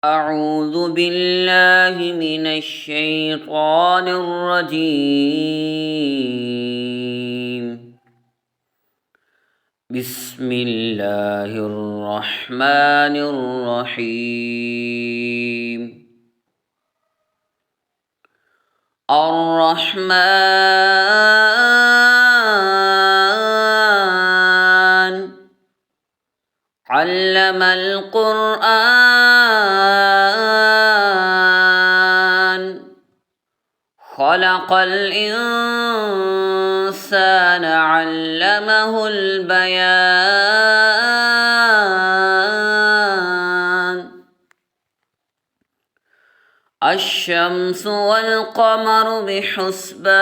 أعوذ بالله من الشيطان الرجيم. بسم الله الرحمن الرحيم. الرحمن علم القرآن خلق الإنسان علمه البيان. الشمس والقمر بحسبان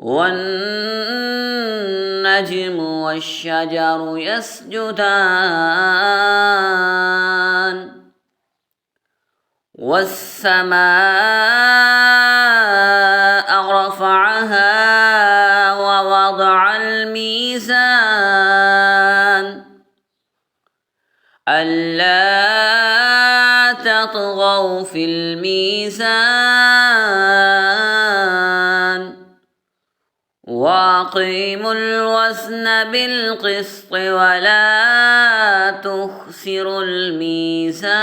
والنجم والشجر يسجدان والسماء رفعها ووضع الميزان ألا تطغوا في الميزان وأقيموا الوزن بالقسط ولا تخسروا الميزان.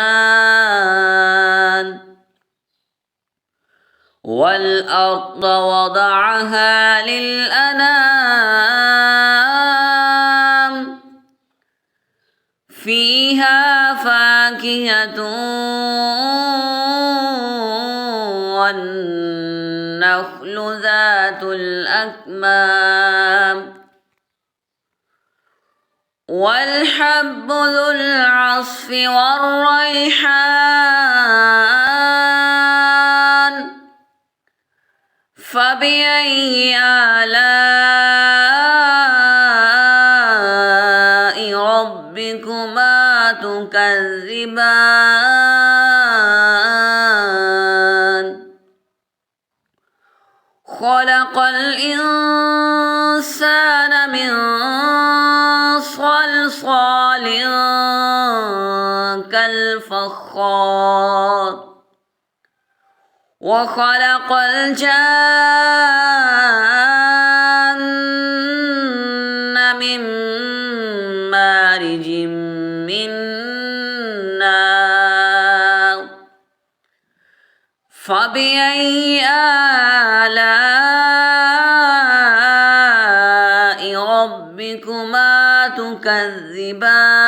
والأرض وضعها للأنام فيها فاكهة والنخل ذات الأكمام والحب ذو العصف والريحان. فبأي آلاء ربكما تكذبان. خلق الإنسان من صلصال كالفخار وخلق الجان من مارج من نار. فبأي آلاء ربكما تكذبان.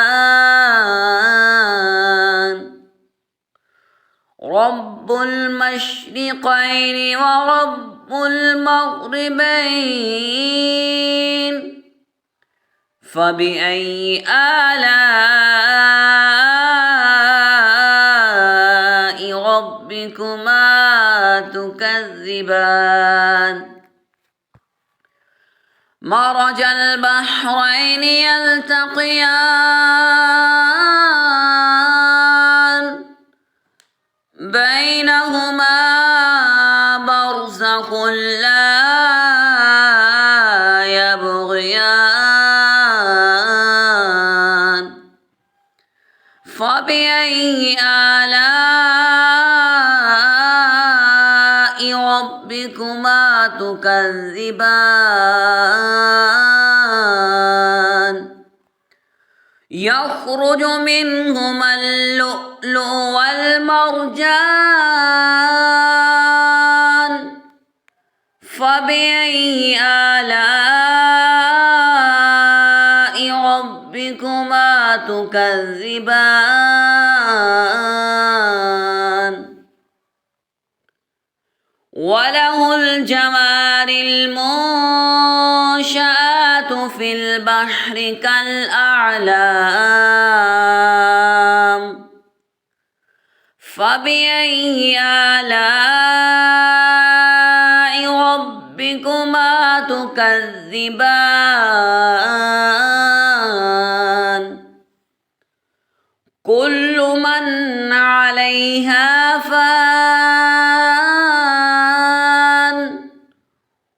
رب المشرقين ورب المغربين. فبأي آلاء ربكما تكذبان. مرج البحرين يلتقيان بينهما برزخ لا يبغيان. فبأي آلاء ربكما تكذبان. يخرج منهما اللؤلؤ والمرجان. فبأي آلاء ربكما تكذبان. وله الجوار المنشآت في البحر كالأعلام. فبأي آلاء ربكما تكذبان. كل من عليها فان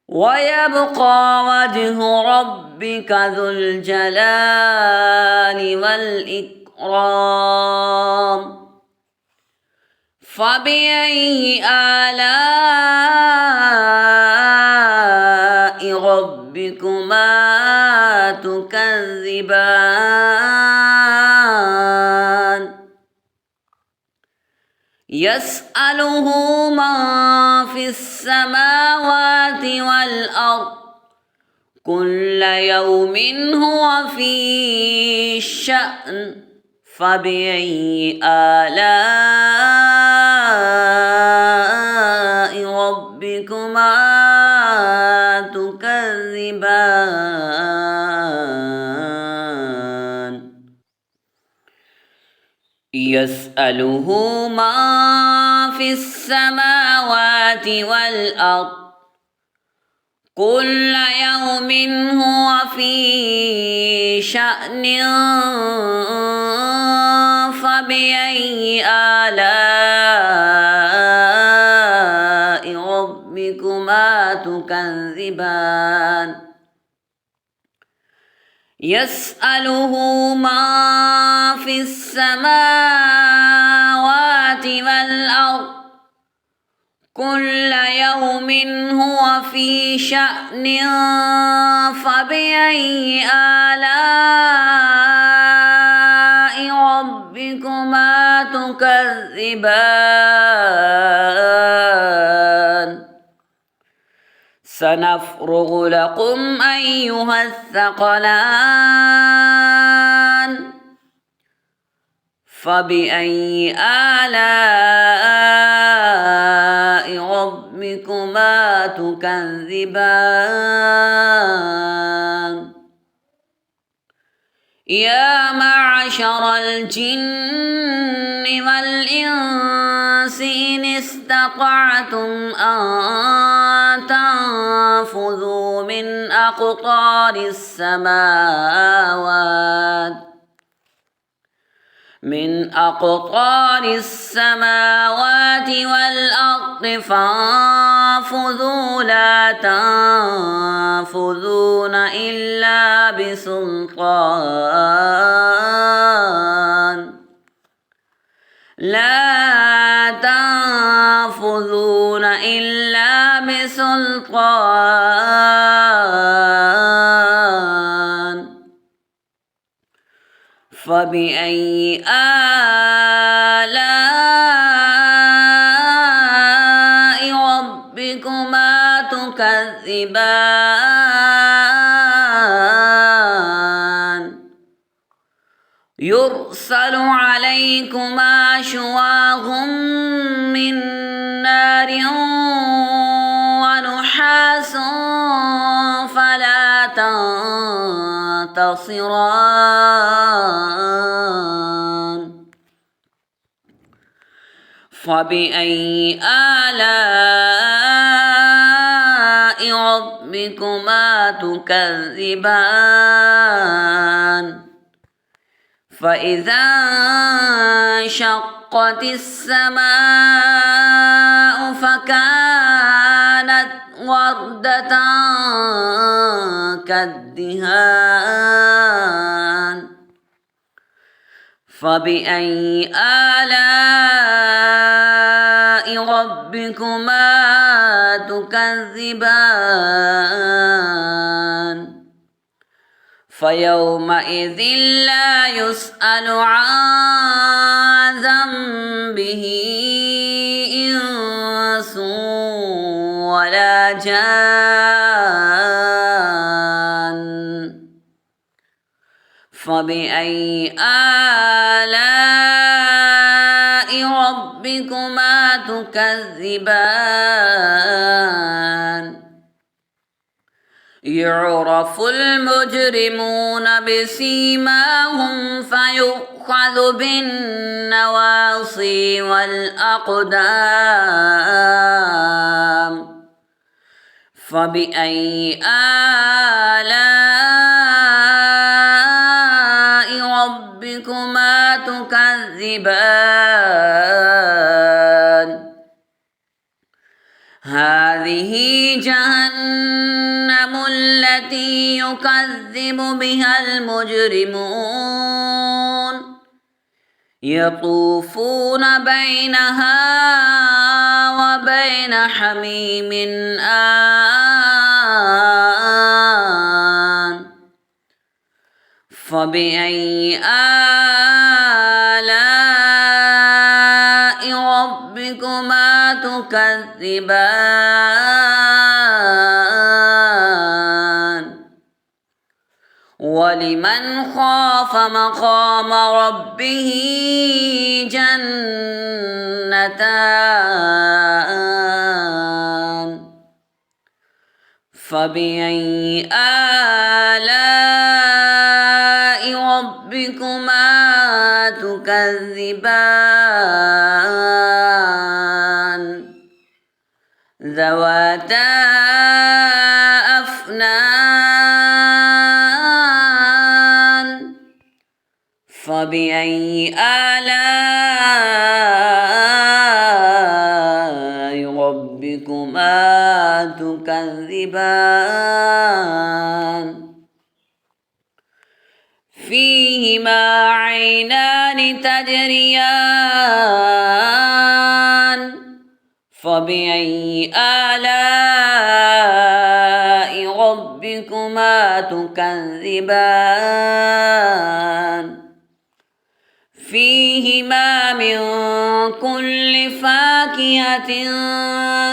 ويبقى وجه ربك ربك ذو الجلال والإكرام فبأي آلاء ربكما تكذبان يسأله من في السماوات والأرض كل يوم هو في شأن فبأي آلاء ربكما تكذبان يسأله من في السماوات والأرض كل يوم هو في شأن فبأي آلاء ربكما تكذبان يسأله من في السماوات والأرض كل يوم هو في شأن فبأي آلاء ربكما تكذبان سنفرغ لكم أيها الثقلان فبأي آلاء ربكما تكذبان يا معشر الجن والإنس إن استطعتم أن تنفذوا من أقطار السماوات والأرض فانفذوا لا تنفذون إلا بسلطان لا تنفذون إلا بسلطان فبأي آلاء ربكما تكذبان يرسل عليكما شواظ من نار ونحاس فلا تنتصران فبأي آلاء ربكما تكذبان فإذا انشقت السماء فكانت وردة كالدهان فبأي آلاء ربكما تكذبان فيومئذ لا يسأل عن ذنبه إنس ولا جان فبأي آلاء ربكما تكذبان يعرف المجرمون بسيماهم فيؤخذ بالنواصي والأقدام فبأي آلاء ربكما تكذبان هذه جهنم التي يكذب بها المجرمون يطوفون بينها وبين حميم آن فبأي آلاء ربكما تكذبان ولمن خاف مقام ربه جنتان فبأي آلاء ربكما تكذبان ذواتا أفنان فبأي آلاء ربكما تكذبان فيهما عينان تجريان فبأي آلاء ربكما تكذبان فيهما من كل فاكهة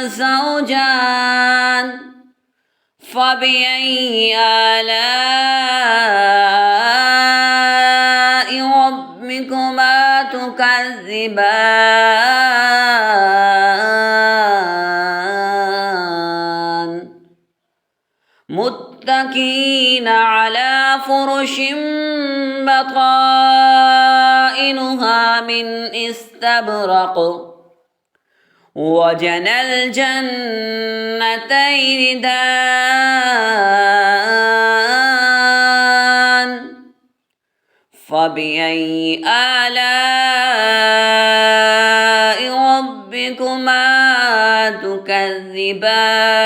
زوجان فبأي آلاء ربكما تكذبان متكئين على فرش بطائنها من استبرق وجنى الجنتين دان فبأي آلاء ربكما تكذبان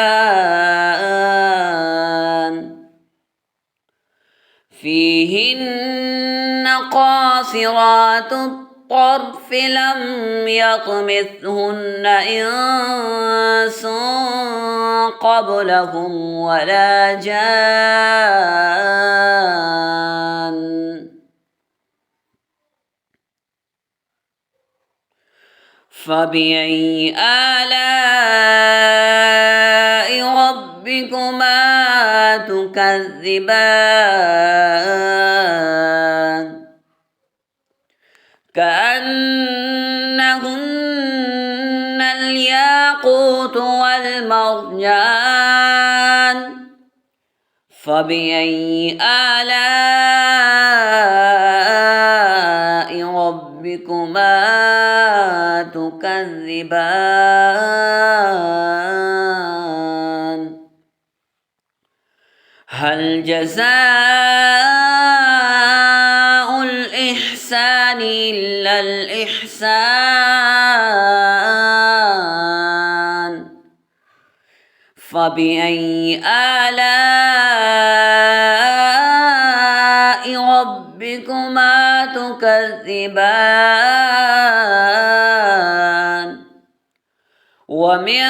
فيهن قاصرات الطرف لم يطمثهن إنس قبلهم ولا جان فبأي آلاء ربكما تكذبان كأنهن الياقوت والمرجان فبأي آلاء ربكما تكذبان هل جزاء الإحسان إلا الإحسان فبأي آلاء ربكما تكذبان ومن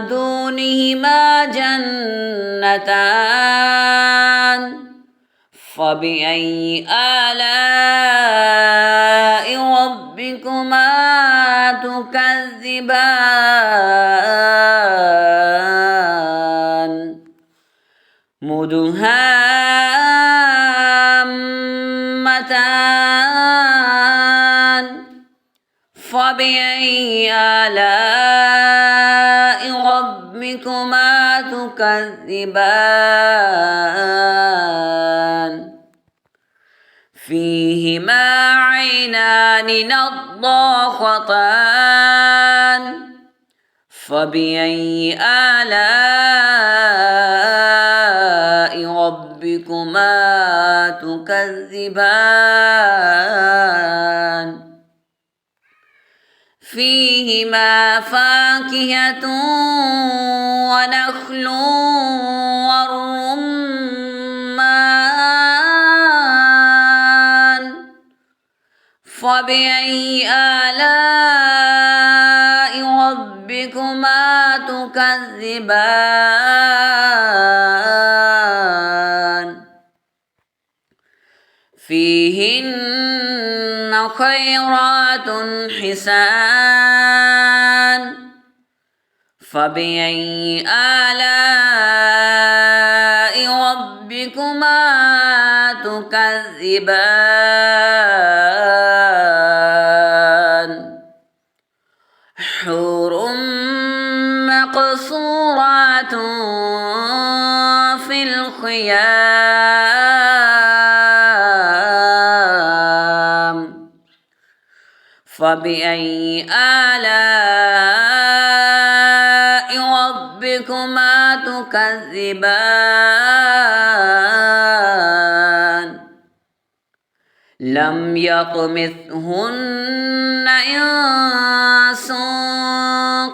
دونهما جنتان فبأي آلاء ربكما تكذبان مدهامتان فبأي آلاء ربكما تكذبان فيهما عينان نضاختان فبأي آلاء ربكما تكذبان فيهما فاكهة ونخل والرمان فبأي آلاء ربكما تكذبان فيهن خيرات حسان فبأي آلاء ربكما تكذبان حور مقصورات في الخيام فبأي آلاء ربكما تكذبان لم يطمثهن إنس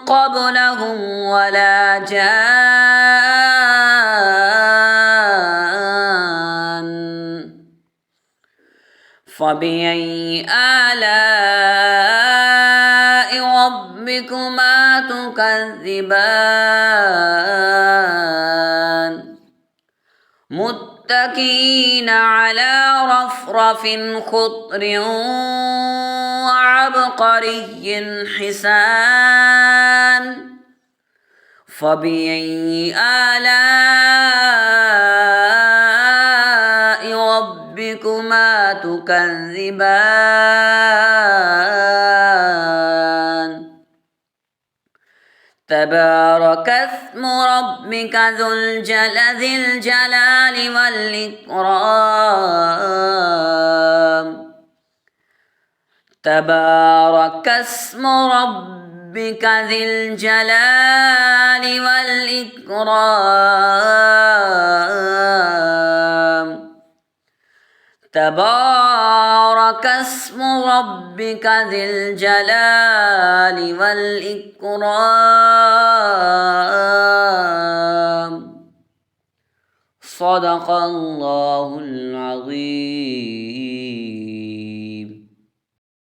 قبلهم ولا جان فبأي آلاء ربكما تكذبان متكئين على رفرف خضر وعبقري حسان فبأي آلاء ربكما تكذبان تبارك اسم ربك ذي الجلال والإكرام تبارك اسم ربك ذي الجلال والإكرام تبارك اسم ربك ذي الجلال والإكرام صدق الله العظيم.